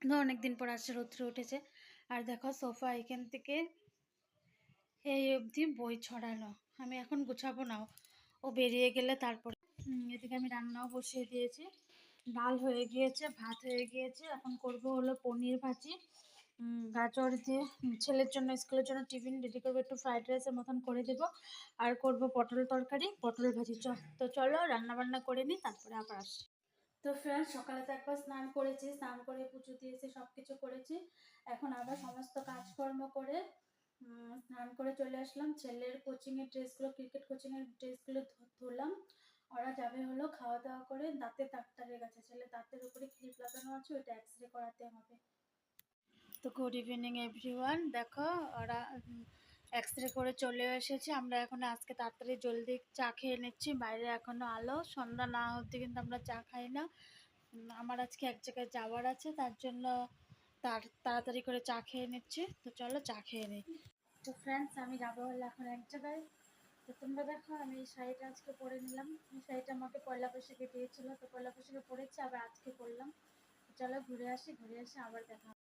তো অনেকদিন পর আসছে, রৌদ্র উঠেছে। আর দেখো সোফা এখান থেকে এই অবধি বই ছড়ানো। আমি এখন গুছাবো না, ও বেরিয়ে গেলে তারপরে। এদিকে আমি রান্নাও বসিয়ে দিয়েছি, ডাল হয়ে গিয়েছে, ভাত হয়ে গিয়েছে। এখন করব হলো পনির ভাজি, গাজর দিয়ে ছেলের জন্য স্কুলের জন্য টিফিন রেডি করবো, একটু ফ্রাইড রাইসের মতন করে দেবো। আর করব পটল তরকারি, পটল ভাজি। তো চলো রান্না বান্না করে নিই, তারপরে আবার আসি। তো ফ্রেন্ডস, সকালে তো একবার স্নান করেছি, স্নান করে পুজো দিয়েছি, সব কিছু করেছি। এখন আবার সমস্ত কাজকর্ম করে স্নান করে চলে আসলাম। ছেলের কোচিংয়ের ড্রেসগুলো, ক্রিকেট কোচিংয়ের ড্রেসগুলো ধুলাম। ওরা যাবে হলো খাওয়া দাওয়া করে দাঁতের ডাক্তারের কাছে। ছেলে দাঁতের উপরে ক্লিপ লাগানো আছে, ওইটা এক্সরে করাতে হবে। তো গুড ইভিনিং এভরিওয়ান। দেখো ওরা এক্সরে করে চলে এসেছে। আমরা এখন আজকে তাড়াতাড়ি জলদি চা খেয়ে নিচ্ছি। বাইরে এখনো আলো, সন্ধ্যা না হতে কিন্তু আমরা চা খাই না। আমার আজকে এক জায়গায় যাওয়ার আছে, তার জন্য তাড়াতাড়ি করে চা খেয়ে নিচ্ছি। তো চলো চা খেয়ে নিই। তো ফ্রেন্ডস, আমি যাবো হলো এখন এক জায়গায়। তো তোমরা দেখো, আমি এই শাড়িটা আজকে পরে নিলাম। এই শাড়িটা আমাকে পয়লা বৈশাখে দিয়েছিল, তো পয়লা বৈশাখে পরেছি, আবার আজকে পরলাম। চলো ঘুরে আসি, ঘুরে এসে আবার দেখা।